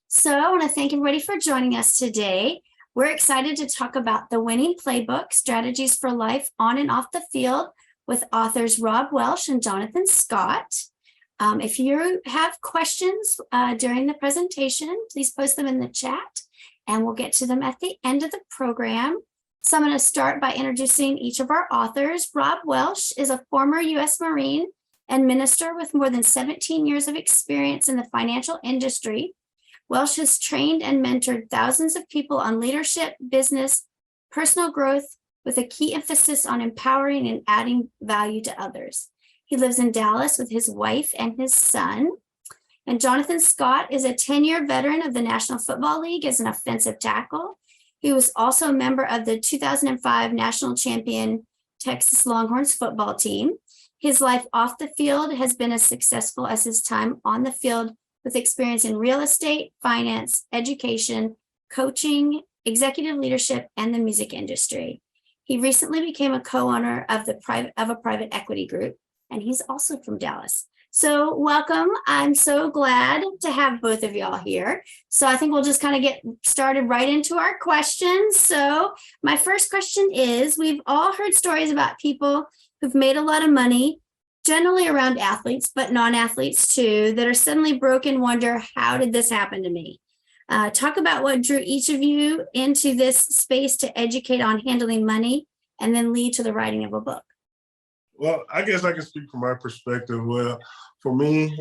So I want to thank everybody for joining us today. We're excited to talk about the Winning Playbook, Strategies for Life on and Off the Field with authors Rob Welsh and Jonathan Scott. If you have questions during the presentation, please post them in the chat and we'll get to them at the end of the program. So I'm going to start by introducing each of our authors. Rob Welsh is a former U.S. Marine and minister with more than 17 years of experience in the financial industry. Welsh has trained and mentored thousands of people on leadership, business, personal growth, with a key emphasis on empowering and adding value to others. He lives in Dallas with his wife and his son. And Jonathan Scott is a 10-year veteran of the National Football League as an offensive tackle. He was also a member of the 2005 national champion Texas Longhorns football team. His life off the field has been as successful as his time on the field, with experience in real estate, finance, education, coaching, executive leadership, and the music industry. He recently became a co-owner of a private equity group, and he's also from Dallas. So welcome. I'm so glad to have both of y'all here. So I think we'll just kind of get started right into our questions. So my first question is, we've all heard stories about people who've made a lot of money, generally around athletes, but non-athletes too, that are suddenly broke and wonder, how did this happen to me? Talk about what drew each of you into this space to educate on handling money and then lead to the writing of a book. Well, I guess I can speak from my perspective. Well, for me,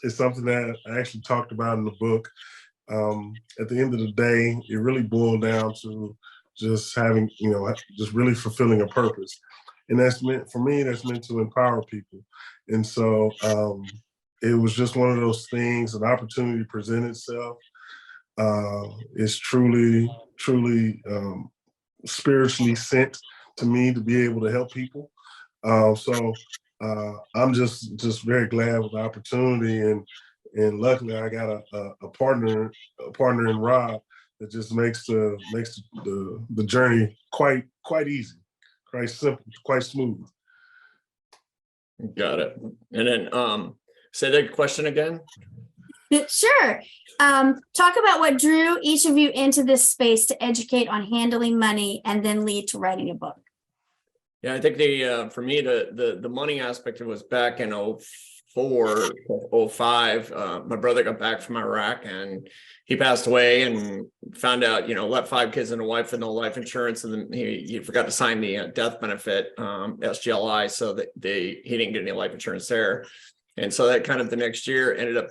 it's something that I actually talked about in the book. At the end of the day, it really boiled down to just having, just really fulfilling a purpose. And that's meant, for me, that's meant to empower people. And so it was just one of those things, an opportunity presented itself. It's truly spiritually sent to me to be able to help people. So I'm just very glad with the opportunity, and luckily I got a partner in Rob that just makes the journey quite easy, quite simple, quite smooth. Got it. And then say that question again. Sure. Talk about what drew each of you into this space to educate on handling money and then lead to writing a book. Yeah, I think for me, the money aspect, it was back in 04, 05. My brother got back from Iraq and he passed away, and found out, left 5 kids and a wife with no life insurance. And then he forgot to sign the death benefit, SGLI, so that he didn't get any life insurance there. And so that kind of the next year ended up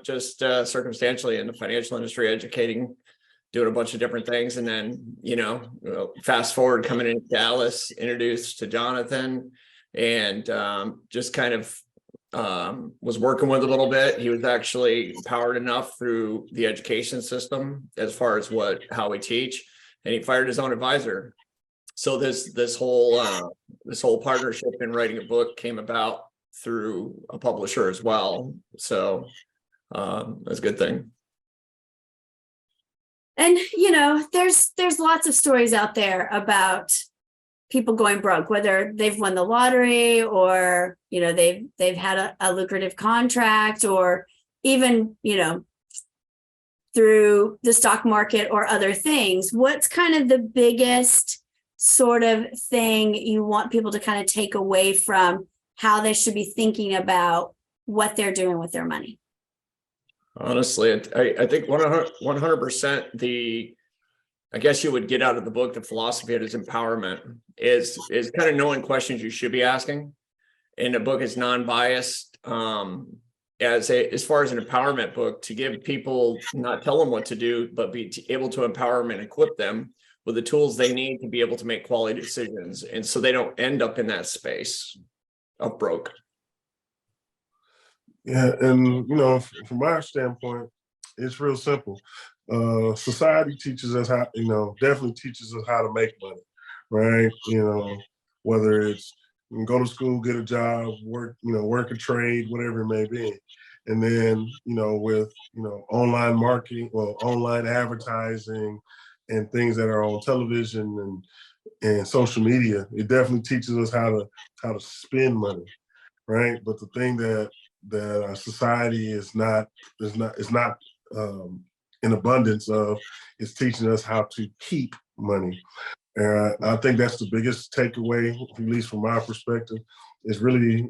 just circumstantially in the financial industry, educating, doing a bunch of different things. And then, fast forward, coming into Dallas, introduced to Jonathan, and just kind of was working with a little bit. He was actually empowered enough through the education system as far as how we teach, and he fired his own advisor. So this whole partnership in writing a book came about through a publisher as well. So that's a good thing. And, there's lots of stories out there about people going broke, whether they've won the lottery or, they've had a lucrative contract, or even, through the stock market or other things. What's kind of the biggest sort of thing you want people to kind of take away from how they should be thinking about what they're doing with their money? Honestly, I think 100% I guess you would get out of the book, the philosophy of it is empowerment, is kind of knowing questions you should be asking. And the book is non-biased as far as an empowerment book, to give people, not tell them what to do, but be able to empower them and equip them with the tools they need to be able to make quality decisions. And so they don't end up in that space of broke. Yeah, and from my standpoint, it's real simple. Society teaches us how, definitely teaches us how to make money, right? Whether it's go to school, get a job, work a trade, whatever it may be. And then, with, online marketing, online advertising and things that are on television and social media, it definitely teaches us how to spend money, right? But the thing that that society is not in abundance of, is teaching us how to keep money. And I think that's the biggest takeaway, at least from my perspective, is really,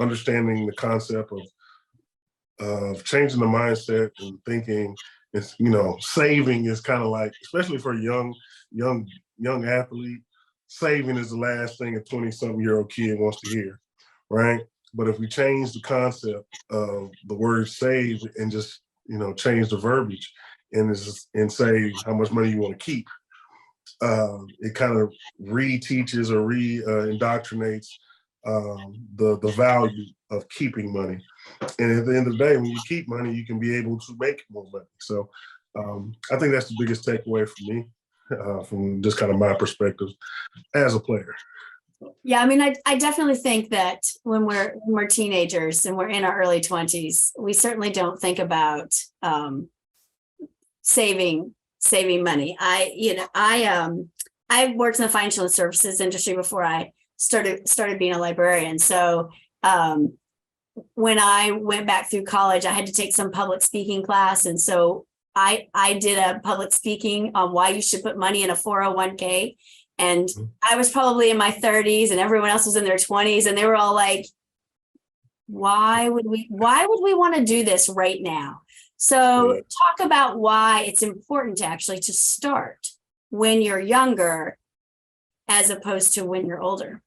understanding the concept of changing the mindset and thinking. It's, saving is kind of like, especially for a young athlete, saving is the last thing a 20-something-year-old kid wants to hear, right? But if we change the concept of the word save and just, change the verbiage and say how much money you want to keep, it kind of reteaches or indoctrinates the value of keeping money. And at the end of the day, when you keep money, you can be able to make more money. So I think that's the biggest takeaway for me, from just kind of my perspective as a player. Yeah, I mean, I definitely think that when we're teenagers and we're in our early 20s, we certainly don't think about saving money. I worked in the financial services industry before I started being a librarian. So when I went back through college, I had to take some public speaking class, and so I did a public speaking on why you should put money in a 401k. And I was probably in my 30s and everyone else was in their 20s, and they were all like, why would we want to do this right now? So talk about why it's important to actually to start when you're younger as opposed to when you're older.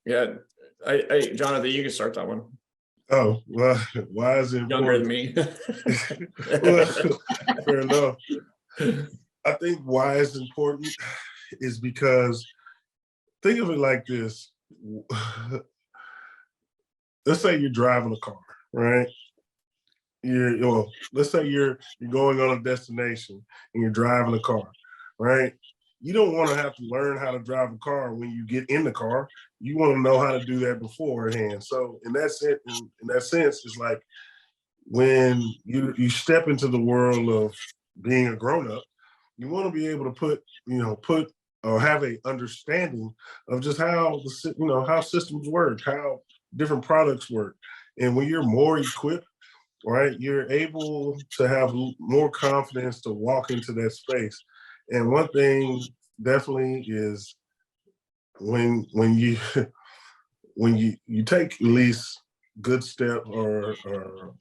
Yeah, Jonathan, you can start that one. Oh, well, why is it Younger important? than me. Well, fair enough. I think why it's important is because, think of it like this. Let's say you're driving a car, right? Let's say you're going on a destination and you're driving a car, right? You don't want to have to learn how to drive a car when you get in the car. You want to know how to do that beforehand. So in that sense, it's like when you step into the world of being a grown-up, you want to be able to put or have a understanding of just how how systems work, how different products work. And when you're more equipped, right, you're able to have more confidence to walk into that space. And one thing definitely is when you when you take at least good steps or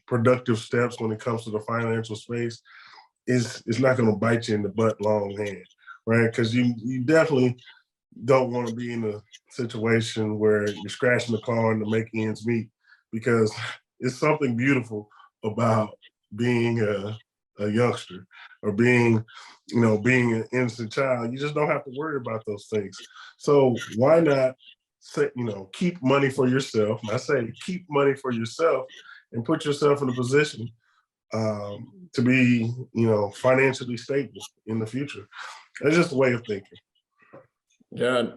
productive steps when it comes to the financial space, it's not going to bite you in the butt long hand, right? Because you definitely don't want to be in a situation where you're scratching the car to make ends meet, because it's something beautiful about being a youngster or being an innocent child. You just don't have to worry about those things. So why not keep money for yourself? And I say keep money for yourself and put yourself in a position to be, financially stable in the future. That's just a way of thinking. Yeah,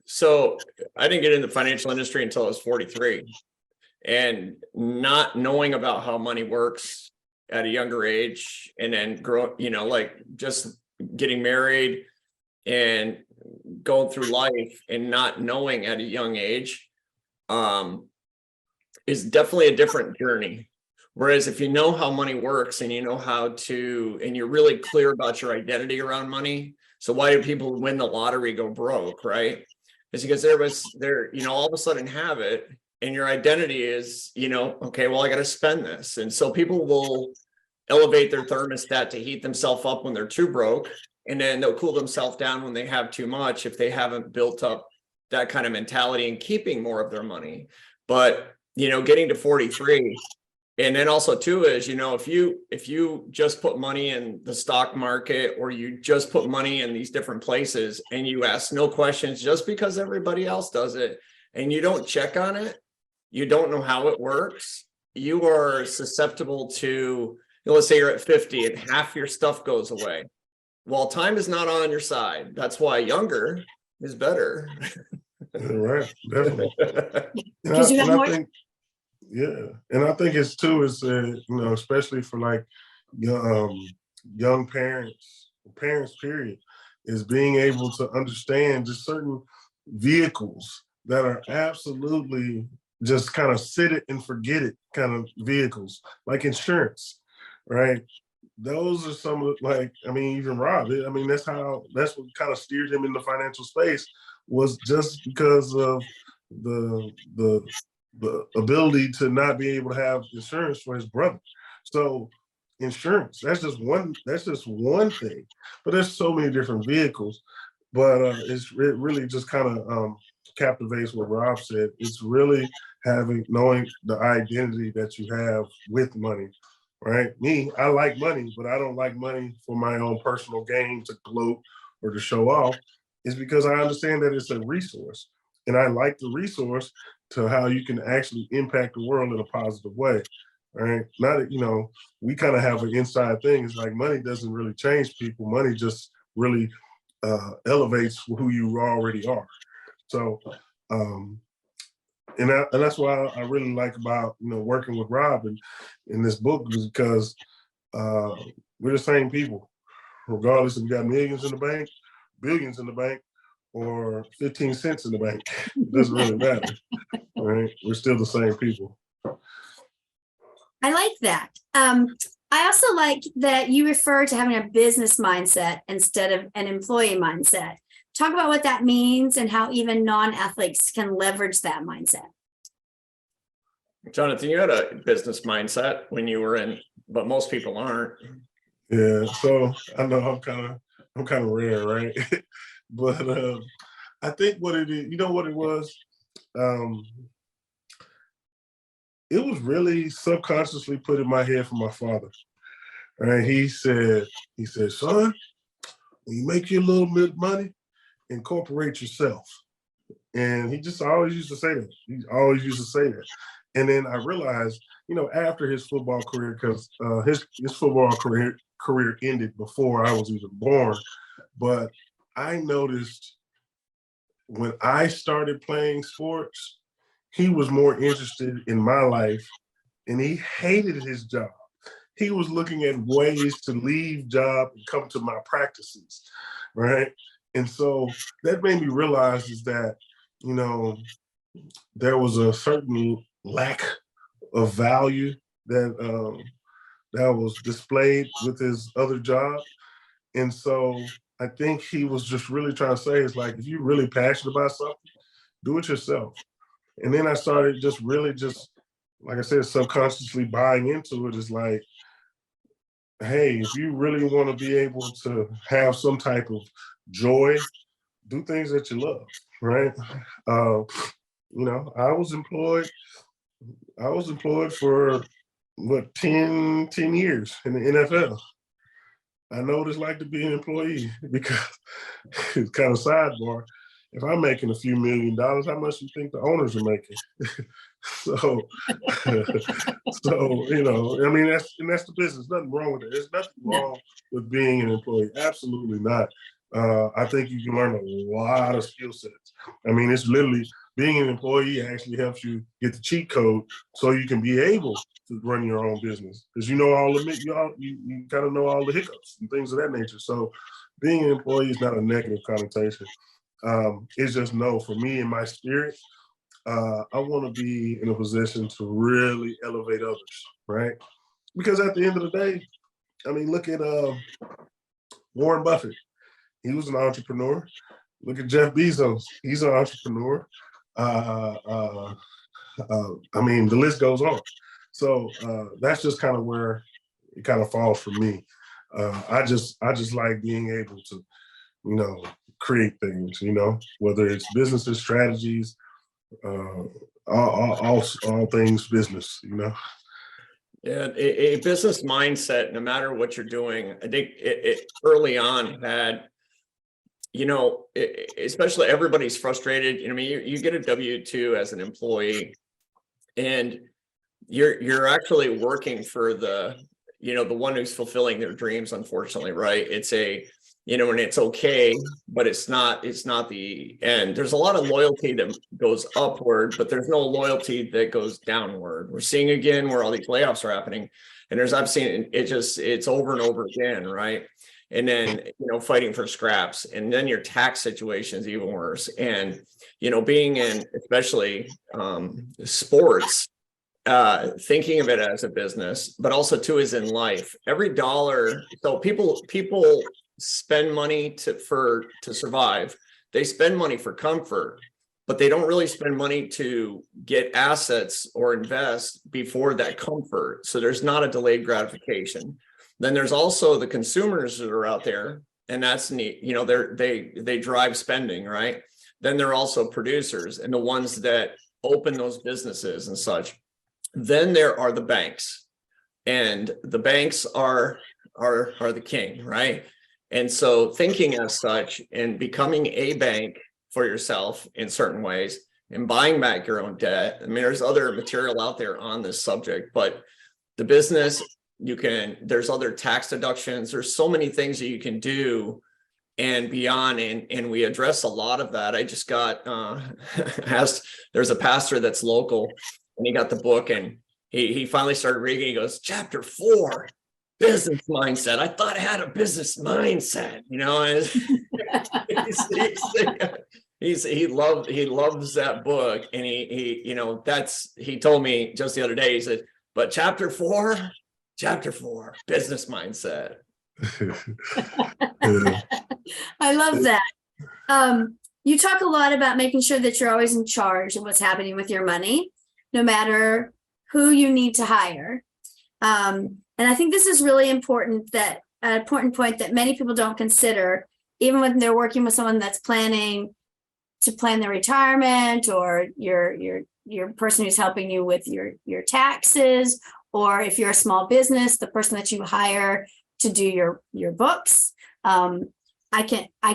so I didn't get in the financial industry until I was 43, and not knowing about how money works at a younger age, and then like just getting married and going through life and not knowing at a young age, is definitely a different journey. Whereas if you know how money works and you know and you're really clear about your identity around money. So why do people win the lottery go broke, right? It's because they're all of a sudden have it, and your identity is, okay, well, I got to spend this. And so people will elevate their thermostat to heat themselves up when they're too broke, and then they'll cool themselves down when they have too much, if they haven't built up that kind of mentality and keeping more of their money. But, getting to 43, and then also too is, if you just put money in the stock market, or you just put money in these different places and you ask no questions just because everybody else does it, and you don't check on it, you don't know how it works, you are susceptible to, let's say you're at 50 and half your stuff goes away. Well, time is not on your side. That's why younger is better. Right, definitely. Because you have more. Yeah, and I think it's too is especially for like young parents period, is being able to understand just certain vehicles that are absolutely just kind of sit it and forget it kind of vehicles, like insurance, right? Those are some of even Rob, that's what kind of steered him in the financial space, was just because of the ability to not be able to have insurance for his brother. So insurance, that's just one thing, but there's so many different vehicles. But it really just kind of captivates what Rob said. It's really knowing the identity that you have with money, right? Me, I like money, but I don't like money for my own personal gain, to gloat or to show off. It's because I understand that it's a resource, and I like the resource to how you can actually impact the world in a positive way, right? Not, we kind of have an inside thing. It's like money doesn't really change people. Money just really elevates who you already are. So, and that's why I really like about working with Rob in this book, is because we're the same people, regardless if we got millions in the bank, billions in the bank, or 15 cents in the bank. It doesn't really matter, right? We're still the same people. I like that. I also like that you refer to having a business mindset instead of an employee mindset. Talk about what that means and how even non-athletes can leverage that mindset. Jonathan, you had a business mindset when you were in, but most people aren't. Yeah, so I know I'm kind of rare, right? But I think what it is, what it was? It was really subconsciously put in my head from my father. Right? He said, son, when you make your little bit of money, incorporate yourself. And he just always used to say that. He always used to say that. And then I realized, after his football career, because his football career ended before I was even born. But I noticed when I started playing sports, he was more interested in my life, and he hated his job. He was looking at ways to leave job and come to my practices, right? And so that made me realize is that, there was a certain lack of value that that was displayed with his other job. And so I think he was just really trying to say, it's like, if you're really passionate about something, do it yourself. And then I started just really like I said, subconsciously buying into it. Is like, hey, if you really want to be able to have some type of joy, do things that you love, right? I was employed for what, 10 years in the NFL. I know what it's like to be an employee, because it's kind of sidebar. If I'm making a few $1 million, how much do you think the owners are making? So, that's the business. Nothing wrong with it. There's nothing wrong with being an employee. Absolutely not. I think you can learn a lot of skill sets. It's literally, being an employee actually helps you get the cheat code so you can be able to run your own business, because you kind of know all the hiccups and things of that nature. So being an employee is not a negative connotation. It's just, no, for me and my spirit, I want to be in a position to really elevate others, right? Because at the end of the day, look at Warren Buffett. He was an entrepreneur. Look at Jeff Bezos. He's an entrepreneur. The list goes on. So that's just kind of where it kind of falls for me. I just like being able to, create things, whether it's businesses, strategies, all things business, Yeah, a business mindset, no matter what you're doing, I think it early on had, especially everybody's frustrated. You get a W-2 as an employee, and you're actually working for the one who's fulfilling their dreams, unfortunately, right? It's and it's okay, but it's not the end. There's a lot of loyalty that goes upward, but there's no loyalty that goes downward. We're seeing again where all these layoffs are happening, and I've seen it's over and over again, right? and then, fighting for scraps, and then your tax situation is even worse. And, being in, especially sports, thinking of it as a business, but also too is in life. Every dollar, so people spend money to survive. They spend money for comfort, but they don't really spend money to get assets or invest before that comfort. So there's not a delayed gratification. Then there's also the consumers that are out there, and that's neat. They drive spending, right? Then there are also producers and the ones that open those businesses and such. Then there are the banks, and the banks are the king, right? And so thinking as such and becoming a bank for yourself in certain ways and buying back your own debt. I mean, there's other material out there on this subject, but the business, there's other tax deductions. There's so many things that you can do and beyond. And we address a lot of that. I just got asked, there's a pastor that's local, and he got the book, and he finally started reading. He goes, chapter 4, business mindset. I thought I had a business mindset, and he loves that book. And he told me just the other day, he said, but chapter 4, business mindset. I love that. You talk a lot about making sure that you're always in charge of what's happening with your money, no matter who you need to hire. And I think this is really important, that an important point that many people don't consider, even when they're working with someone that's planning to plan their retirement, or your person who's helping you with your taxes, or if you're a small business, the person that you hire to do your books. I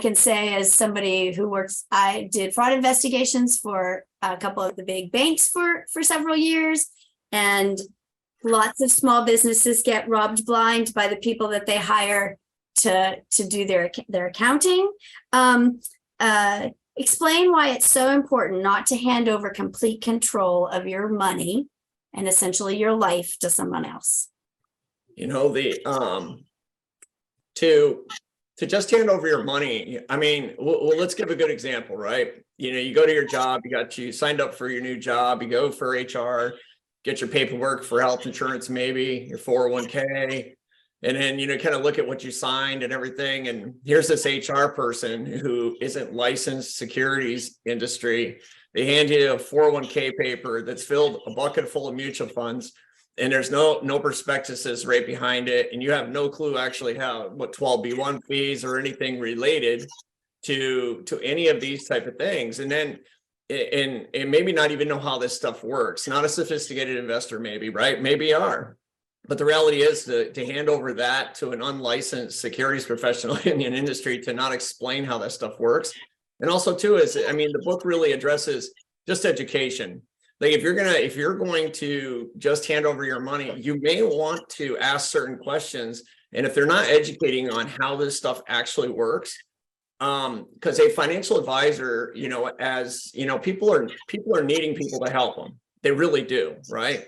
can say, as somebody who works, I did fraud investigations for a couple of the big banks for several years, and lots of small businesses get robbed blind by the people that they hire to do their accounting. Explain why it's so important not to hand over complete control of your money and essentially your life to someone else. To just hand over your money. I mean, well, let's give a good example, right? You go to your job, you signed up for your new job, you go for HR, get your paperwork for health insurance, maybe your 401k, and then, kind of look at what you signed and everything. And here's this HR person who isn't licensed securities industry. They hand you a 401k paper that's filled a bucket full of mutual funds, and there's no prospectuses right behind it. And you have no clue actually what 12B1 fees or anything related to any of these type of things. And then, and maybe not even know how this stuff works. Not a sophisticated investor, maybe, right? Maybe you are. But the reality is to hand over that to an unlicensed securities professional in the industry to not explain how that stuff works. And also too is, the book really addresses just education. Like if you're going to just hand over your money, you may want to ask certain questions. And if they're not educating on how this stuff actually works, because a financial advisor, people are needing people to help them. They really do, right?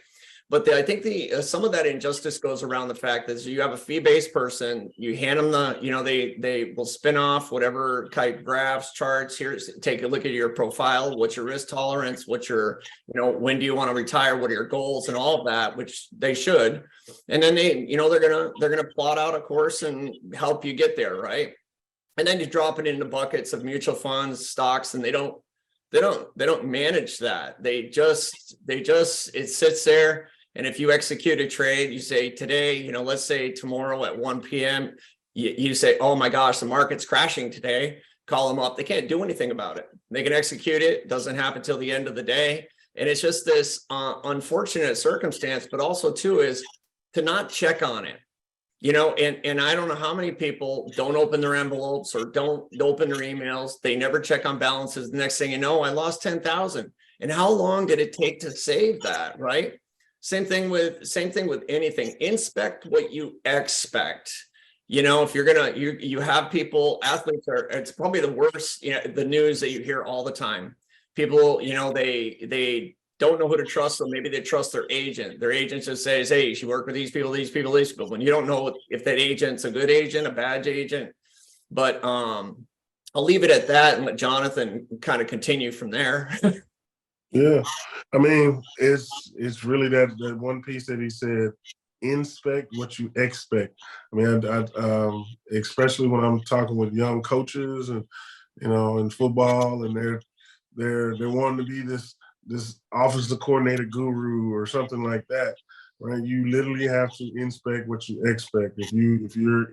But I think some of that injustice goes around the fact that you have a fee-based person, you hand them they will spin off whatever type graphs, charts. Take a look at your profile, what's your risk tolerance, what's your, when do you want to retire, what are your goals, and all of that, which they should. And then they're gonna plot out a course and help you get there, right? And then you drop it into buckets of mutual funds, stocks, and they don't manage that. It sits there. And if you execute a trade, you say today, let's say tomorrow at 1 p.m., you say, oh my gosh, the market's crashing today. Call them up. They can't do anything about it. They can execute it. Doesn't happen till the end of the day. And it's just this unfortunate circumstance, but also too is to not check on it. And I don't know how many people don't open their envelopes or don't open their emails. They never check on balances. The next thing you know, I lost 10,000. And how long did it take to save that, right? Same thing with anything. Inspect what you expect. If you're gonna, you have people, athletes it's probably the worst, the news that you hear all the time. People, they don't know who to trust, so maybe they trust their agent. Their agent just says, hey, you should work with these people, these people, these people. When you don't know if that agent's a good agent, a bad agent. But I'll leave it at that and let Jonathan kind of continue from there. Yeah, I mean, it's really that one piece that he said, inspect what you expect. I mean, especially when I'm talking with young coaches and in football, and they're wanting to be this offensive coordinator guru or something like that, right? You literally have to inspect what you expect. If you're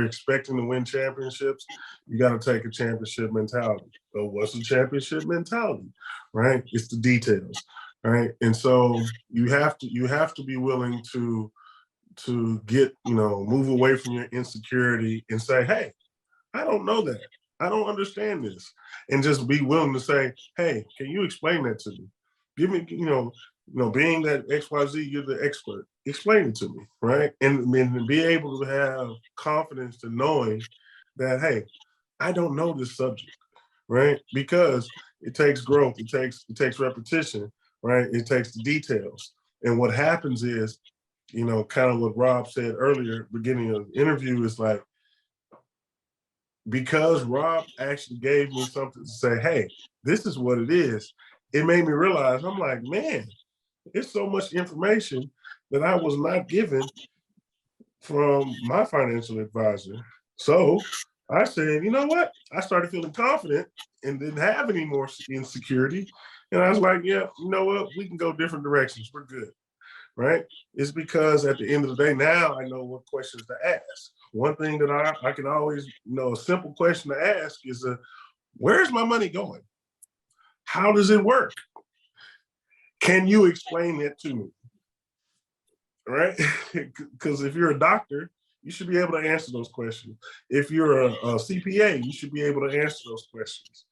expecting to win championships, you got to take a championship mentality. So what's a championship mentality, right? It's the details, right? And so you have to be willing to get move away from your insecurity and say, hey, I don't know that. I don't understand this. And just be willing to say, hey, can you explain that to me? Give me, being that XYZ, you're the expert. Explain it to me, right? And be able to have confidence to knowing that, hey, I don't know this subject, right? Because it takes growth, it takes repetition, right? It takes the details. And what happens is, kind of what Rob said earlier, beginning of the interview, is like, because Rob actually gave me something to say, hey, this is what it is, it made me realize, I'm like, man, there's so much information that I was not given from my financial advisor. So I said, you know what? I started feeling confident and didn't have any more insecurity. And I was like, yeah, you know what? We can go different directions. We're good, right? It's because at the end of the day, now I know what questions to ask. One thing that I can always, a simple question to ask is, where's my money going? How does it work? Can you explain it to me? Right? Because if you're a doctor, you should be able to answer those questions. If you're a CPA, you should be able to answer those questions.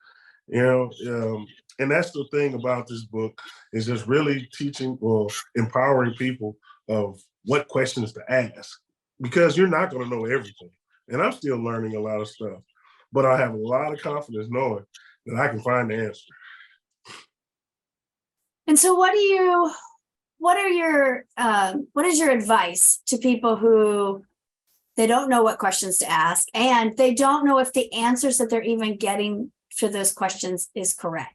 And that's the thing about this book, is just really teaching or empowering people of what questions to ask, because you're not going to know everything. And I'm still learning a lot of stuff, but I have a lot of confidence knowing that I can find the answer. And so what is your advice to people who they don't know what questions to ask, and they don't know if the answers that they're even getting to those questions is correct?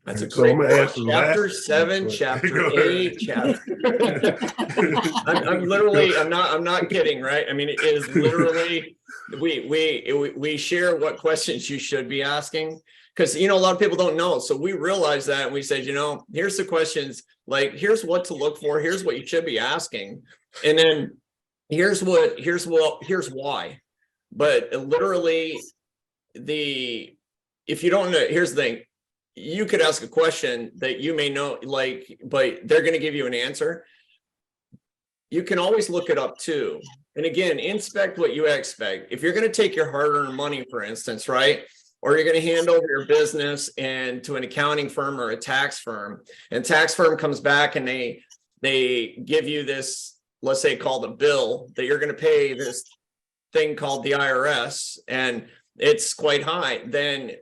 That's a great question. Chapter 7, chapter 8, chapter. I'm not kidding, right? I mean, it is literally, we share what questions you should be asking, because a lot of people don't know. So we realize that, and we said, here's the questions, like, here's what to look for, here's what you should be asking, and then here's why. But literally, if you don't know, here's the thing. You could ask a question that you may know, but they're going to give you an answer. You can always look it up too. And again, inspect what you expect. If you're going to take your hard-earned money, for instance, right? Or you're going to hand over your business and to an accounting firm or a tax firm, and tax firm comes back and they give you this, let's say, called a bill that you're going to pay this thing called the IRS, and it's quite high, then,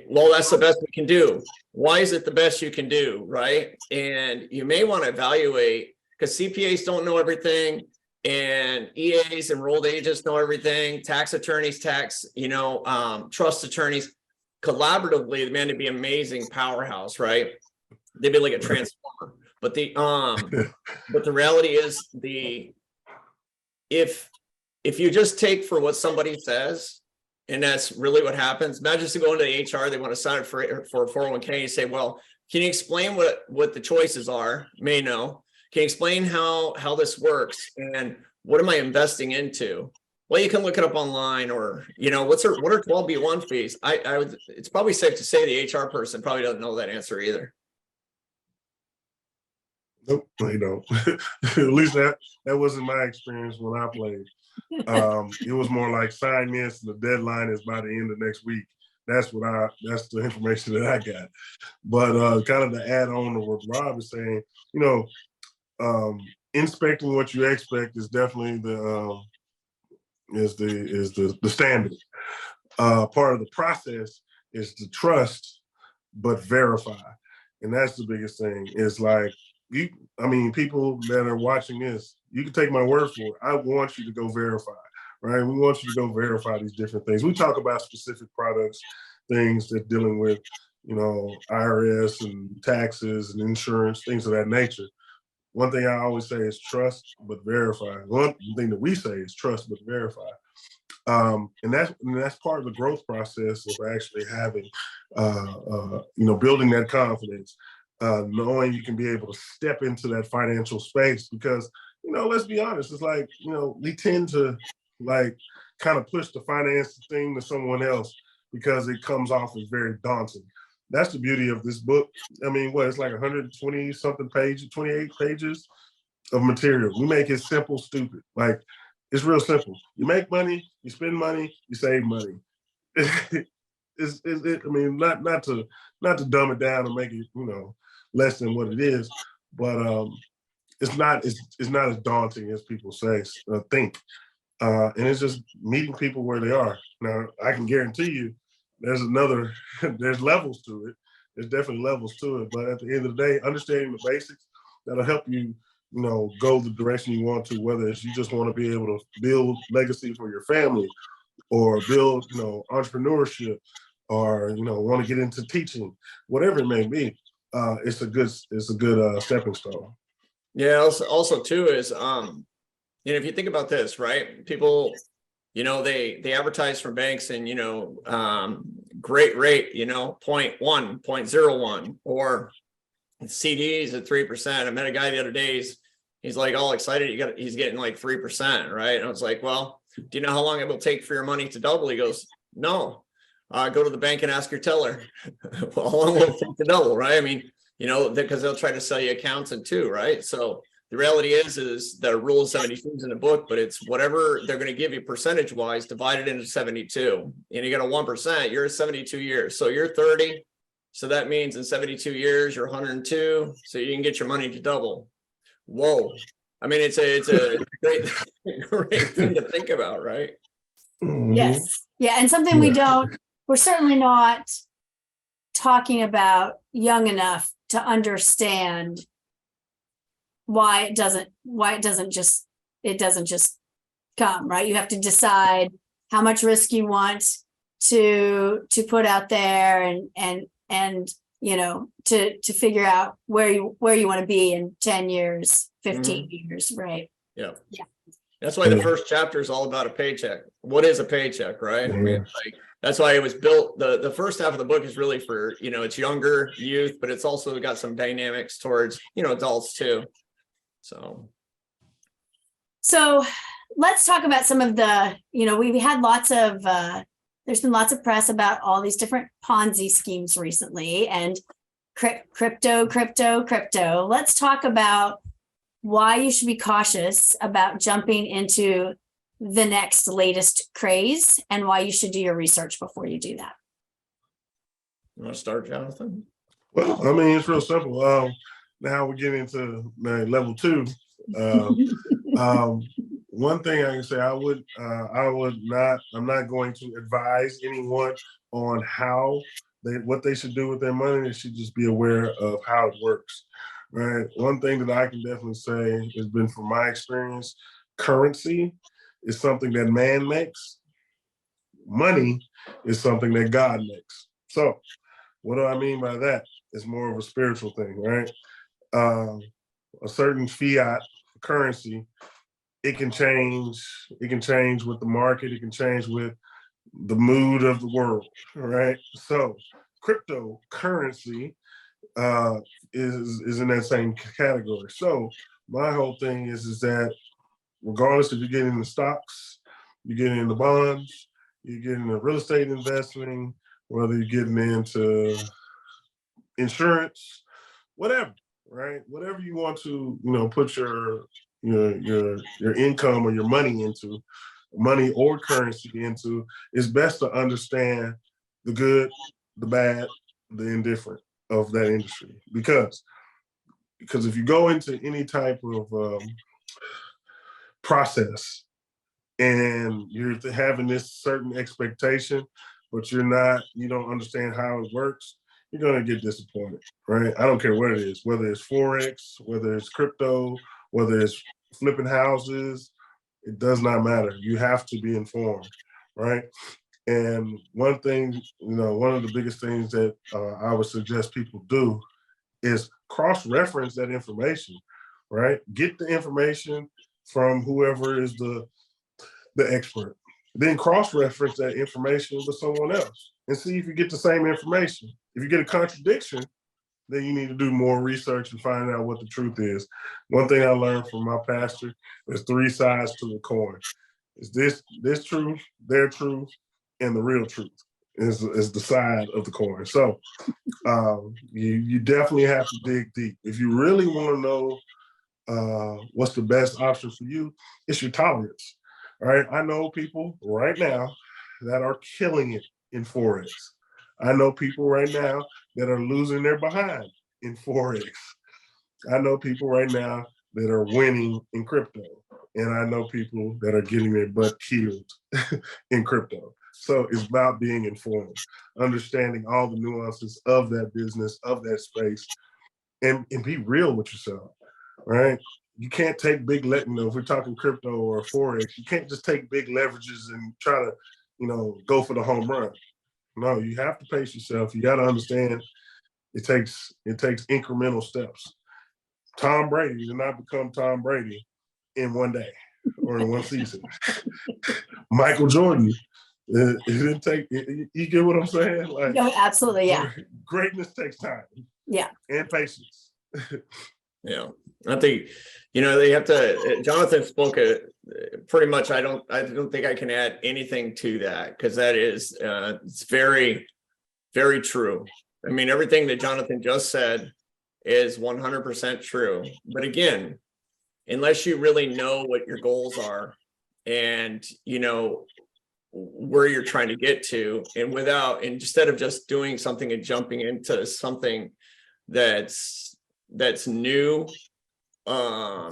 well, that's the best we can do. Why is it the best you can do, right? And you may want to evaluate, because CPAs don't know everything, and EAs, enrolled agents, know everything. Tax attorneys, trust attorneys, collaboratively, man, to be amazing powerhouse, right? They'd be like a transformer. But the reality is, if you just take for what somebody says, and that's really what happens. Imagine just to go into the HR, they want to sign up for a 401k. You say, well, can you explain what the choices are? May know. Can you explain how this works, and what am I investing into? Well, you can look it up online, or what are 12B1 fees? It's probably safe to say the HR person probably doesn't know that answer either. Nope, they don't. At least that wasn't my experience when I played. It was more like, sign this, and the deadline is by the end of next week. That's the information that I got. But kind of to add on to what Rob is saying, inspecting what you expect is definitely the standard. Part of the process is to trust but verify. And that's the biggest thing. Is like people that are watching this, you can take my word for it. I want you to go verify, right? We want you to go verify these different things. We talk about specific products, things that dealing with, IRS and taxes and insurance, things of that nature. One thing I always say is trust but verify. One thing that we say is trust but verify. And that's part of the growth process of actually having, building that confidence, knowing you can be able to step into that financial space because, let's be honest, it's like, we tend to like kind of push the finance thing to someone else because it comes off as very daunting. That's the beauty of this book. I mean, it's like 120 something pages, 28 pages of material. We make it simple, stupid. Like, it's real simple. You make money, you spend money, you save money. Not to dumb it down and make it, less than what it is, but it's not as daunting as people think. And it's just meeting people where they are. Now, I can guarantee you, there's there's levels to it. There's definitely levels to it. But at the end of the day, understanding the basics that'll help you, go the direction you want to, whether it's you just want to be able to build legacy for your family or build, entrepreneurship or, want to get into teaching, whatever it may be. It's a good stepping stone. Yeah. Also too is, if you think about this, right, people, they advertise from banks and, great rate, 0.1, 0.01, or CDs at 3%. I met a guy the other day. He's like all excited. He's getting like 3%, right? And I was like, well, do you know how long it will take for your money to double? He goes, no. Go to the bank and ask your teller. Well, how long will it take to double, right? I mean, because they'll try to sell you accounts and too, right? So the reality is the rule of 72 is in the book, but it's whatever they're going to give you percentage wise divided into 72. And you got a 1%, you're at 72 years. So you're 30. So that means in 72 years, you're 102. So you can get your money to double. Whoa. I mean, it's a great, great thing to think about, right? Mm-hmm. Yes. Yeah. And something we're certainly not talking about young enough to understand why it doesn't just come, right? You have to decide how much risk you want to put out there and to figure out where you want to be in 10 years, 15 years, right? Yeah. Yeah. That's why the first chapter is all about a paycheck. What is a paycheck, right? I mean, that's why it was built. The first half of the book is really for, it's younger youth, but it's also got some dynamics towards, adults too. So let's talk about some of the, we've had there's been lots of press about all these different Ponzi schemes recently and crypto. Let's talk about why you should be cautious about jumping into the next latest craze and why you should do your research before you do that. You want to start, Jonathan? Well, I mean, it's real simple. Now we're getting into level 2. One thing I can say, I'm not going to advise anyone on what they should do with their money. They should just be aware of how it works, right? One thing that I can definitely say has been from my experience, currency is something that man makes. Money is something that God makes. So what do I mean by that? It's more of a spiritual thing, right? A certain fiat currency, it can change with the market, it can change with the mood of the world, right? So cryptocurrency is in that same category. So my whole thing is that regardless if you're getting the stocks, you're getting into bonds, you're getting into real estate investing, whether you're getting into insurance, whatever, right? Whatever you want to, put your income or your money or currency into, it's best to understand the good, the bad, the indifferent of that industry. Because if you go into any type of process and you're having this certain expectation, but you don't understand how it works, you're going to get disappointed, right? I don't care what it is, whether it's Forex, whether it's crypto, whether it's flipping houses, it does not matter. You have to be informed, right? And one thing, one of the biggest things that I would suggest people do is cross-reference that information, right? Get the information from whoever is the expert. Then cross-reference that information with someone else and see if you get the same information. If you get a contradiction, then you need to do more research and find out what the truth is. One thing I learned from my pastor, there's three sides to the coin. Is this truth, their truth, and the real truth is the side of the coin. So you definitely have to dig deep. If you really want to know what's the best option for you, it's your tolerance. All right. I know people right now that are killing it in Forex. I know people right now that are losing their behind in Forex. I know people right now that are winning in crypto. And I know people that are getting their butt killed in crypto. So it's about being informed, understanding all the nuances of that business, of that space, and be real with yourself, right? You can't take big, if we're talking crypto or Forex, you can't just take big leverages and try to, go for the home run. No, you have to pace yourself. You got to understand it takes incremental steps. Tom Brady did not become Tom Brady in one day or in one season. Michael Jordan, it didn't take, you get what I'm saying? Like, No, absolutely. Yeah. Greatness takes time. Yeah. And patience. Yeah, I think, they have to. Jonathan spoke pretty much. I don't think I can add anything to that, because that is it's very, very true. I mean, everything that Jonathan just said is 100% true. But again, unless you really know what your goals are and where you're trying to get to, and instead of just doing something and jumping into something that's new,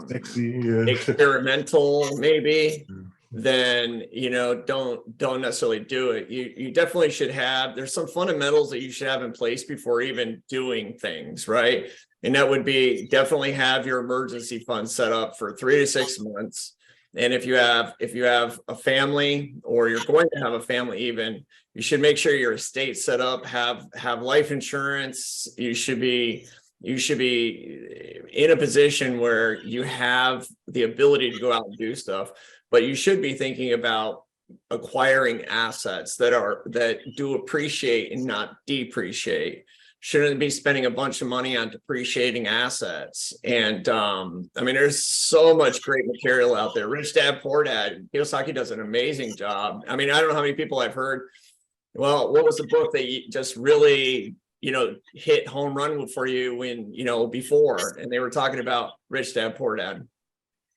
Sexy, yeah. experimental maybe, then don't necessarily do it. You definitely should have, there's some fundamentals that you should have in place before even doing things, right? And that would be, definitely have your emergency fund set up for 3 to 6 months. And if you have a family, or you're going to have a family even, you should make sure your estate's set up, have life insurance. You should be in a position where you have the ability to go out and do stuff, but you should be thinking about acquiring assets that do appreciate and not depreciate. Shouldn't be spending a bunch of money on depreciating assets. And I mean, there's so much great material out there. Rich Dad, Poor Dad, Kiyosaki does an amazing job. I mean, I don't know how many people I've heard, well, what was the book that just really hit home run for you when, before, and they were talking about Rich Dad, Poor Dad.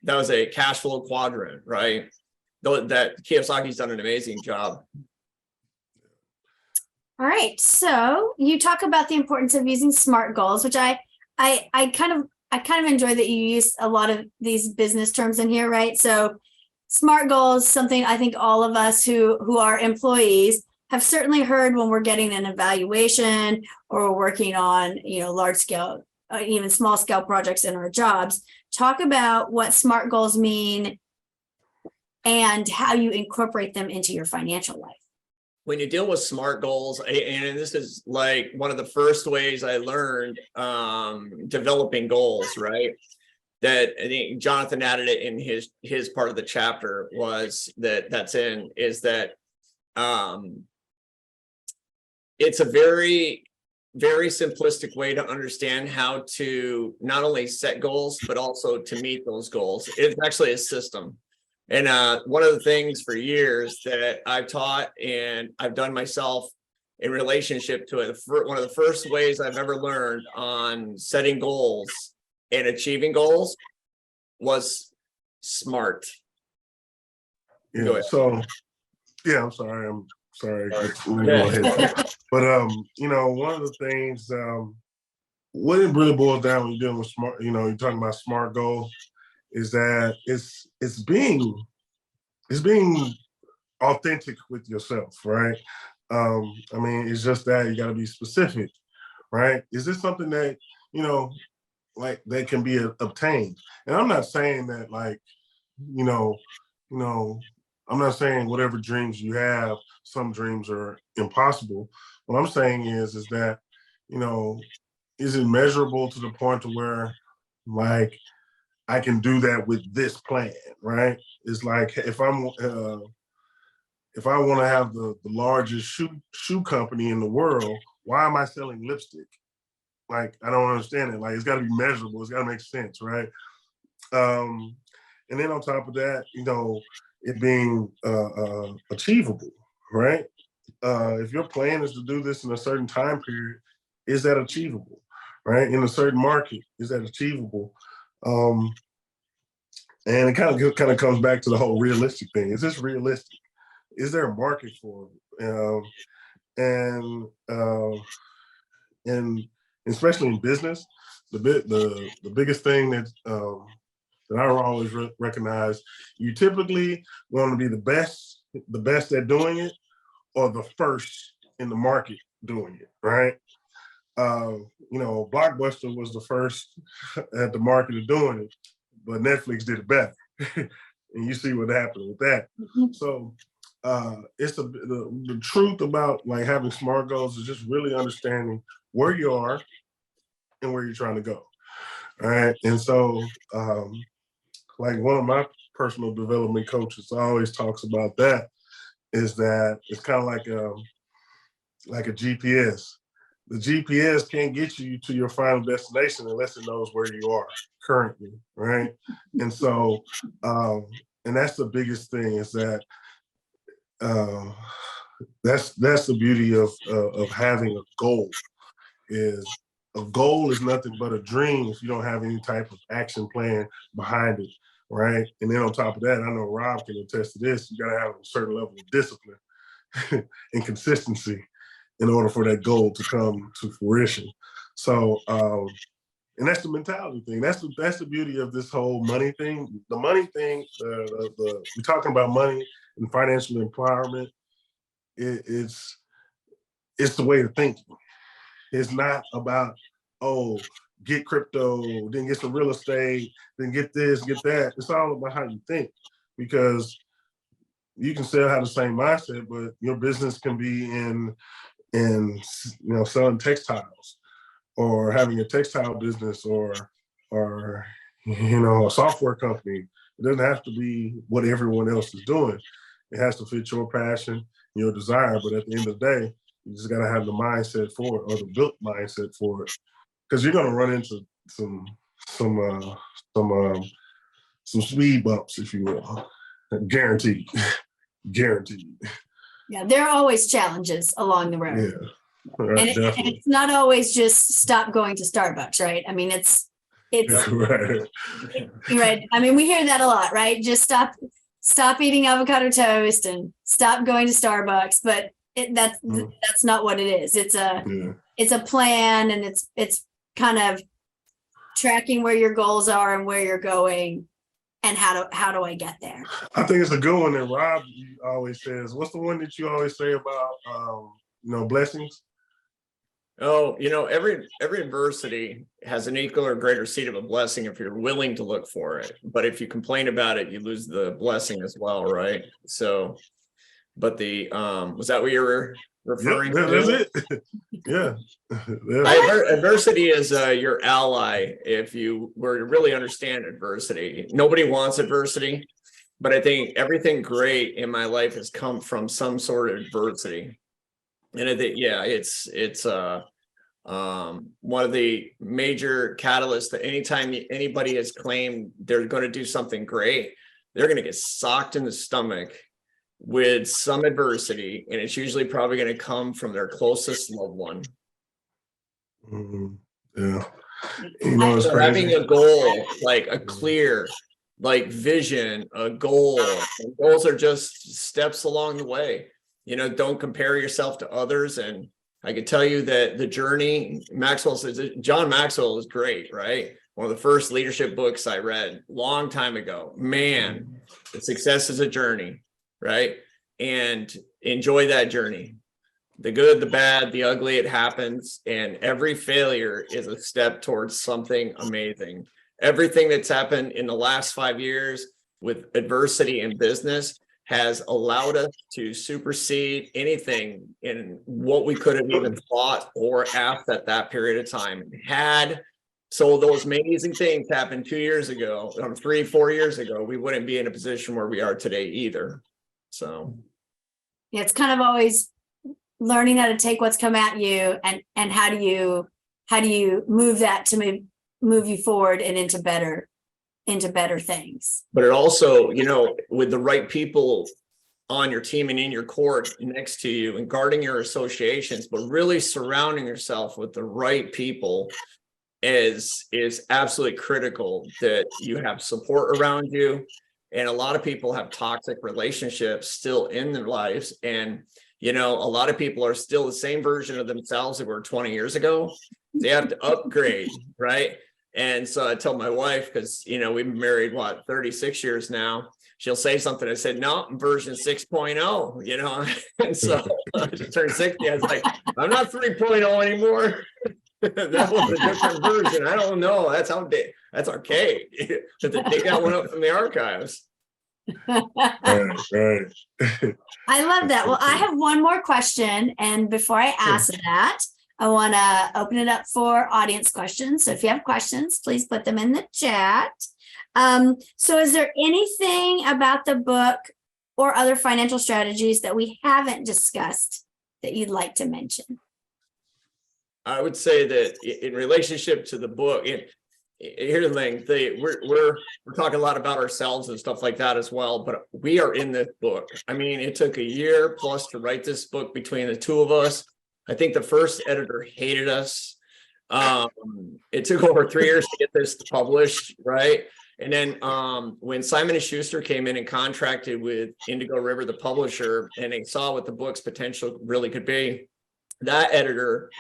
That was a cash flow quadrant, right? That Kiyosaki's done an amazing job. All right. So you talk about the importance of using SMART goals, which I kind of enjoy that you use a lot of these business terms in here, right? So SMART goals, something I think all of us who are employees have certainly heard when we're getting an evaluation or we're working on, large scale, even small scale projects in our jobs. Talk about what SMART goals mean and how you incorporate them into your financial life. When you deal with SMART goals, and this is like one of the first ways I learned developing goals, right? That I think Jonathan added it in his part of the chapter is that it's a very, very simplistic way to understand how to not only set goals, but also to meet those goals. It's actually a system. And one of the things for years that I've taught and I've done myself in relationship to it, one of the first ways I've ever learned on setting goals and achieving goals was SMART. Yeah. So, yeah, I'm sorry. But one of the things, what it really boils down when you're dealing with SMART, you're talking about SMART goals, is that it's being authentic with yourself, right? I mean, it's just that you got to be specific, right? Is this something that, like that can be obtained? And I'm not saying that like, you know, I'm not saying whatever dreams you have, some dreams are impossible. What I'm saying is that, you know, is it measurable to the point to where like I can do that with this plan, right? It's like if I want to have the largest shoe company in the world, why am I selling lipstick? Like I don't understand it. Like it's got to be measurable. It's got to make sense, right? And then on top of that, it being achievable, right? If your plan is to do this in a certain time period, is that achievable, right? In a certain market, is that achievable? And it kind of comes back to the whole realistic thing. Is this realistic? Is there a market for it? And especially in business, the biggest thing that I always recognize, you typically want to be the best at doing it, or the first in the market doing it, right? Blockbuster was the first at the market of doing it, but Netflix did it better. And you see what happened with that. Mm-hmm. So it's the truth about like having SMART goals is just really understanding where you are and where you're trying to go. All right. And so like one of my personal development coaches always talks about that, is that it's kind of like a GPS. The GPS can't get you to your final destination unless it knows where you are currently, right? And so, and that's the biggest thing, is that that's the beauty of having a goal. Is a goal is nothing but a dream if you don't have any type of action plan behind it, right? And then on top of that, I know Rob can attest to this, you got to have a certain level of discipline and consistency in order for that goal to come to fruition. So, and that's the mentality thing. That's the beauty of this whole money thing. The money thing, we're talking about money and financial empowerment. It's the way of thinking. It's not about, get crypto, then get some real estate, then get this, get that. It's all about how you think, because you can still have the same mindset, but your business can be in selling textiles, or having a textile business, or a software company. It doesn't have to be what everyone else is doing. It has to fit your passion, your desire. But at the end of the day, you just got to have the mindset for it, or the built mindset for it, because you're going to run into some speed bumps, if you will. Guaranteed. Guaranteed. Yeah, there are always challenges along the road. Yeah. Right, and it's not always just stop going to Starbucks, right? I mean, it's right. Right. I mean, we hear that a lot, right? Just stop eating avocado toast and stop going to Starbucks. But that's not what it is. It's a plan, and it's kind of tracking where your goals are and where you're going, and how do I get there? I think it's a good one that Rob always says. What's the one that you always say about blessings? Oh, every adversity has an equal or greater seed of a blessing if you're willing to look for it. But if you complain about it, you lose the blessing as well, right? So, but was that what you were referring to? That's it. Yeah. Adversity is your ally if you were to really understand adversity. Nobody wants adversity, but I think everything great in my life has come from some sort of adversity. And I think, it's one of the major catalysts that anytime anybody has claimed they're going to do something great, they're going to get socked in the stomach with some adversity, and it's usually probably going to come from their closest loved one. Mm-hmm. Yeah. It's crazy. Having a goal, like a clear, vision, a goal. And goals are just steps along the way. Don't compare yourself to others. And I can tell you that the journey, John Maxwell is great, right? One of the first leadership books I read long time ago. Man, the success is a journey, right? And enjoy that journey. The good, the bad, the ugly, it happens. And every failure is a step towards something amazing. Everything that's happened in the last 5 years with adversity in business has allowed us to supersede anything in what we could have even thought or asked at that period of time. So those amazing things happened 2 years ago, 3, 4 years ago, we wouldn't be in a position where we are today either. So yeah, it's kind of always learning how to take what's come at you and how do you move that to move you forward and into better things. But it also, with the right people on your team and in your court next to you and guarding your associations, but really surrounding yourself with the right people is absolutely critical, that you have support around you. And a lot of people have toxic relationships still in their lives. And, a lot of people are still the same version of themselves that were 20 years ago. They have to upgrade, right? And so I tell my wife, because, we've been married, 36 years now. She'll say something. I said, no, I'm version 6.0, and so I just turned 60. I was like, I'm not 3.0 anymore. That was a different version. I don't know. That's archaic. They got one up from the archives. Right. I love that. Well, I have one more question. And before I ask that, I want to open it up for audience questions. So if you have questions, please put them in the chat. So is there anything about the book or other financial strategies that we haven't discussed that you'd like to mention? I would say that in relationship to the book, here's the thing, we're talking a lot about ourselves and stuff like that as well, but we are in this book. I mean, it took a year plus to write this book between the two of us. I think the first editor hated us. It took over 3 years to get this published, right? And then when Simon & Schuster came in and contracted with Indigo River, the publisher, and they saw what the book's potential really could be, that editor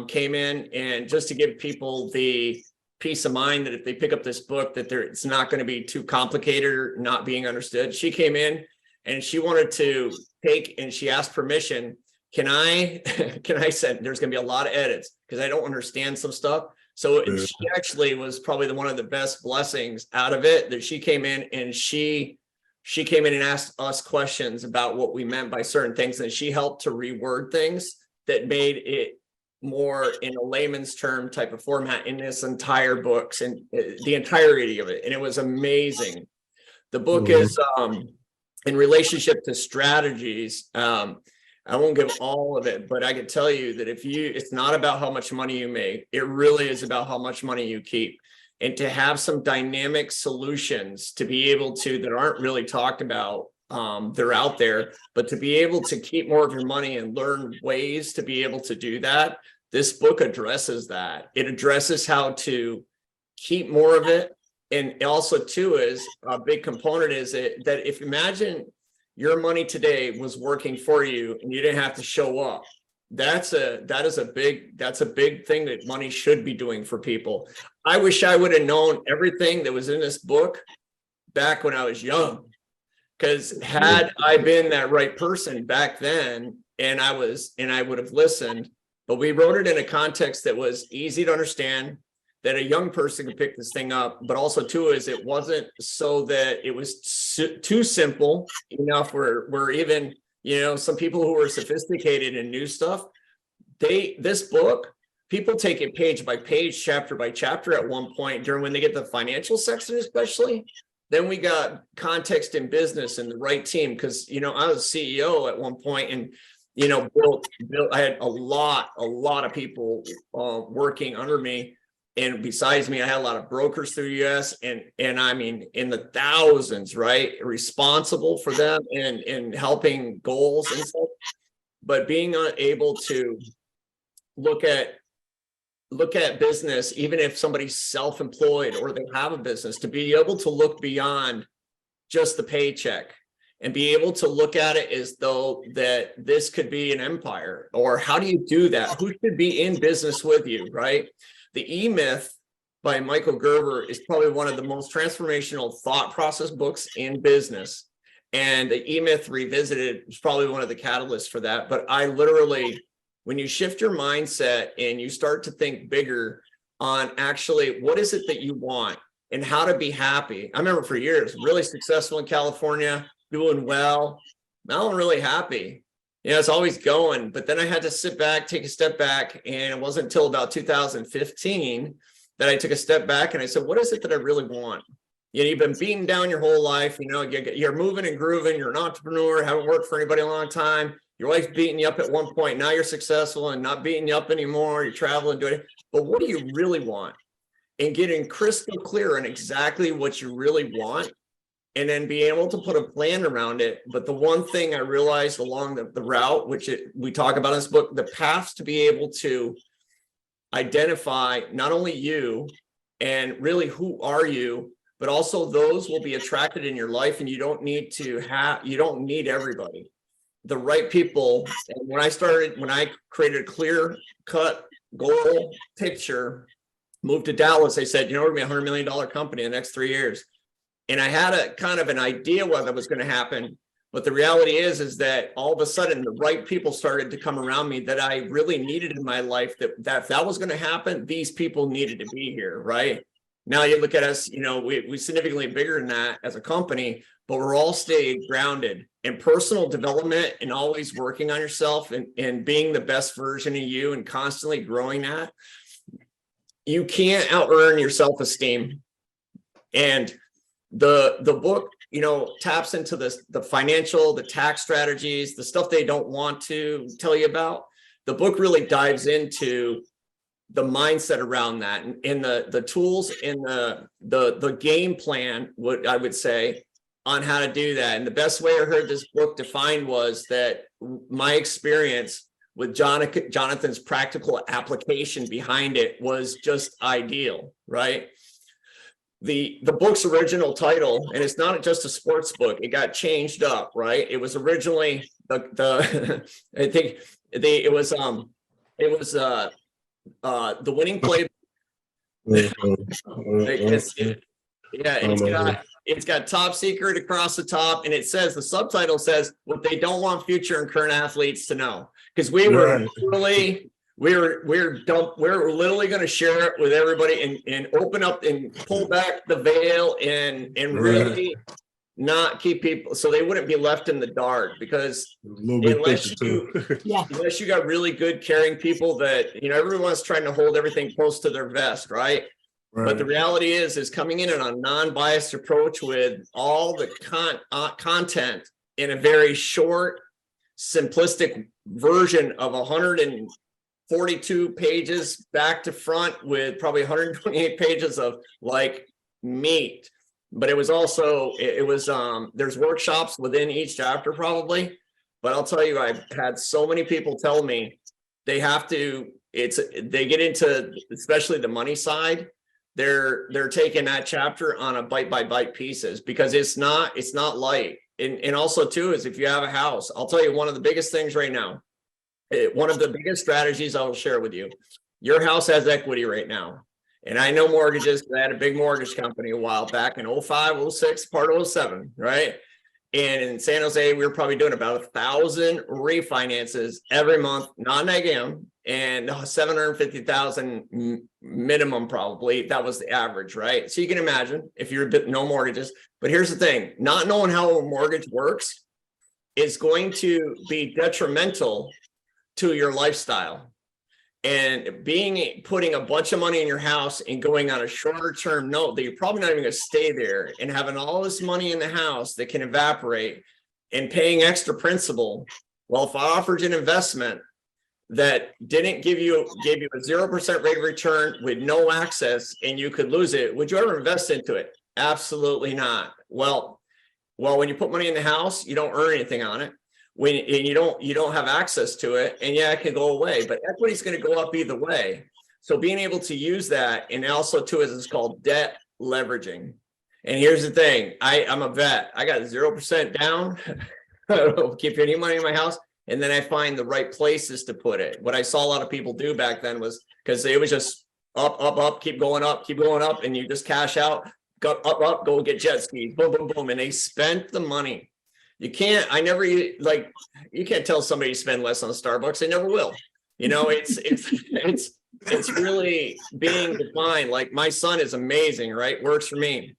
came in, and just to give people the peace of mind that if they pick up this book, that it's not going to be too complicated or not being understood. She came in and she wanted to and she asked permission. Can I send, there's going to be a lot of edits because I don't understand some stuff. So she actually was probably one of the best blessings out of it, that she came in and she came in and asked us questions about what we meant by certain things. And she helped to reword things that made it more in a layman's term type of format in this entire books and the entirety of it. And it was amazing. The book is in relationship to strategies. I won't give all of it, but I can tell you that it's not about how much money you make. It really is about how much money you keep, and to have some dynamic solutions to be able to, that aren't really talked about. They're out there, but to be able to keep more of your money and learn ways to be able to do that, this book addresses that. It addresses how to keep more of it. And also too, is a big component is that if imagine your money today was working for you and you didn't have to show up. That's a big thing that money should be doing for people. I wish I would have known everything that was in this book back when I was young. Because had I been that right person back then, and I would have listened, but we wrote it in a context that was easy to understand, that a young person could pick this thing up, but also too is it wasn't so that it was too simple enough where even, some people who are sophisticated and knew stuff, this book, people take it page by page, chapter by chapter at one point during when they get the financial section, especially. Then we got context in business and the right team. Cause I was CEO at one point, and, I had a lot of people working under me. And besides me, I had a lot of brokers through the US and I mean, in the thousands, right? Responsible for them and helping goals and stuff. But being able to look at business, even if somebody's self-employed or they have a business, to be able to look beyond just the paycheck and be able to look at it as though that this could be an empire. Or how do you do that? Who should be in business with you, right? The E-Myth by Michael Gerber is probably one of the most transformational thought process books in business. And the E-Myth Revisited was probably one of the catalysts for that. But I literally, when you shift your mindset and you start to think bigger on actually what is it that you want and how to be happy. I remember for years, really successful in California, doing well. Now I'm really happy. It's always going. But then I had to sit back, take a step back. And it wasn't until about 2015 that I took a step back and I said, what is it that I really want? You've been beaten down your whole life. You're moving and grooving. You're an entrepreneur, haven't worked for anybody a long time. Your wife's beating you up at one point. Now you're successful and not beating you up anymore. You're traveling, doing it. But what do you really want? And getting crystal clear on exactly what you really want, and then be able to put a plan around it. But the one thing I realized along the route, which we talk about in this book, the paths to be able to identify not only you and really who are you, but also those will be attracted in your life. And you don't need everybody. The right people. And when I created a clear cut goal picture, moved to Dallas, I said, we're gonna be $100 million company in the next 3 years. And I had a kind of an idea what that was going to happen. But the reality is that all of a sudden the right people started to come around me that I really needed in my life, that if that was going to happen, these people needed to be here, right? Now you look at us, we significantly bigger than that as a company, but we're all stayed grounded in personal development and always working on yourself and being the best version of you and constantly growing that. You can't out-earn your self-esteem. And the book, taps into the financial, the tax strategies, the stuff they don't want to tell you about. The book really dives into the mindset around that and the tools and the game plan, what I would say, on how to do that. And the best way I heard this book defined was that my experience with Jonathan's practical application behind it was just ideal, right? The book's original title, and it's not just a sports book, it got changed up, right? It was originally the Winning Playbook. It's got top secret across the top, and it says, the subtitle says, what they don't want future and current athletes to know. Because we were literally going to share it with everybody and open up and pull back the veil and really not keep people so they wouldn't be left in the dark, because unless you got really good caring people that everyone's trying to hold everything close to their vest, right? But the reality is coming in on a non-biased approach with all the content in a very short, simplistic version of 142 pages back to front with probably 128 pages of meat. But it was also, there's workshops within each chapter probably. But I'll tell you, I've had so many people tell me they get into, especially the money side, they're taking that chapter on a bite by bite pieces, because it's not light. And also too, is if you have a house, I'll tell you one of the biggest things right now, one of the biggest strategies I will share with you, your house has equity right now. And I know mortgages, because I had a big mortgage company a while back in 05, 06, part of 07, right? And in San Jose, we were probably doing about 1,000 refinances every month, non-neg, and 750,000 minimum probably. That was the average, right? So you can imagine if you're no mortgages. But here's the thing, not knowing how a mortgage works is going to be detrimental to your lifestyle. And putting a bunch of money in your house and going on a shorter term note that you're probably not even going to stay there, and having all this money in the house that can evaporate, and paying extra principal. Well, if I offered you an investment that didn't gave you a 0% rate of return with no access, and you could lose it, would you ever invest into it? Absolutely not. Well, when you put money in the house, you don't earn anything on it. You don't have access to it, and it can go away, but equity is going to go up either way. So being able to use that, and also too, is it's called debt leveraging. And here's the thing, I'm a vet. I got 0% down. I don't keep any money in my house, and then I find the right places to put it. What I saw a lot of people do back then was, because it was just up, keep going up, and you just cash out, go up, go get jet skis, boom, boom, boom, and they spent the money. you can't, I never like, you can't tell somebody to spend less on Starbucks. They never will. You know, it's really being defined. Like my son is amazing, right? Works for me.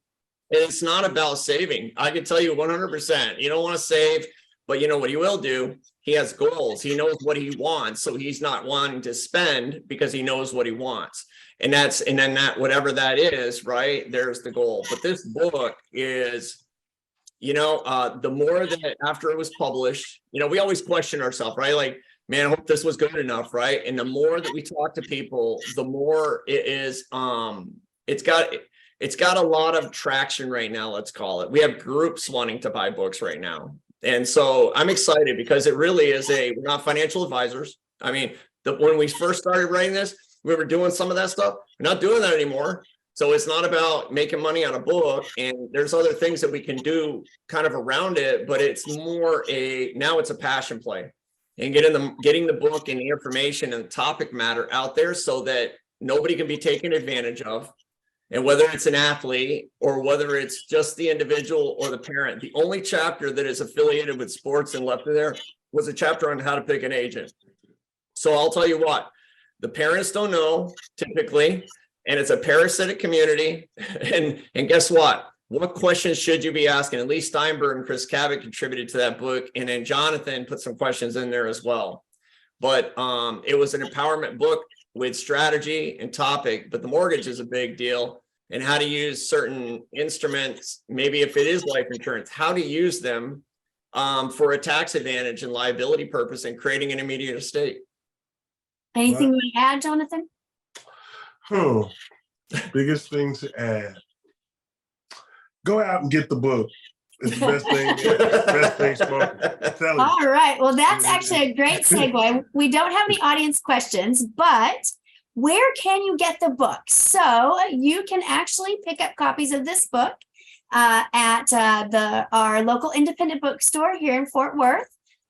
And it's not about saving. I can tell you 100%, you don't want to save, but you know what he will do? He has goals. He knows what he wants. So he's not wanting to spend because he knows what he wants. And then that, whatever that is, right? There's the goal. But this book is, you know, the more that after it was published, you know, we always question ourselves, right? Like, man, I hope this was good enough, right? And the more that we talk to people, the more it is, it's got a lot of traction right now, let's call it. We have groups wanting to buy books right now. And so I'm excited because it really is we're not financial advisors. I mean, when we first started writing this, we were doing some of that stuff. We're not doing that anymore. So it's not about making money on a book, and there's other things that we can do kind of around it, but it's more now it's a passion play, and getting the book and the information and the topic matter out there so that nobody can be taken advantage of. And whether it's an athlete or whether it's just the individual or the parent, the only chapter that is affiliated with sports and left there was a chapter on how to pick an agent. So I'll tell you what, the parents don't know typically, and it's a parasitic community. And guess what? What questions should you be asking? At least Steinberg and Chris Cabot contributed to that book. And then Jonathan put some questions in there as well. But it was an empowerment book with strategy and topic, but the mortgage is a big deal, and how to use certain instruments, maybe if it is life insurance, how to use them for a tax advantage and liability purpose and creating an immediate estate. Anything you want to add, Jonathan? Biggest thing to add. Go out and get the book. It's the best thing smoking. All right. Well, that's actually a great segue. We don't have any audience questions, but where can you get the book? So you can actually pick up copies of this book at our local independent bookstore here in Fort Worth,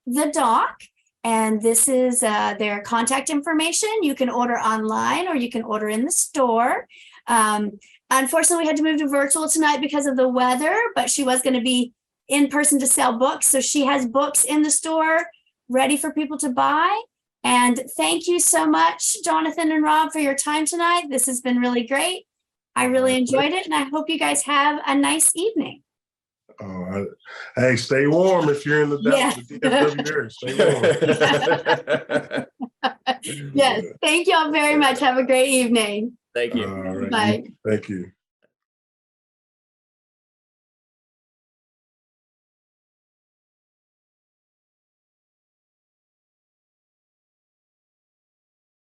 The Dock. And this is their contact information. You can order online or you can order in the store. Unfortunately, we had to move to virtual tonight because of the weather, but she was going to be in person to sell books. So she has books in the store ready for people to buy. And thank you so much, Jonathan and Rob, for your time tonight. This has been really great. I really enjoyed it, and I hope you guys have a nice evening. Hey, stay warm if you're in the DFW area. Stay warm. Yes. Thank you all very much. Have a great evening. Thank you. All right. Bye. Thank you.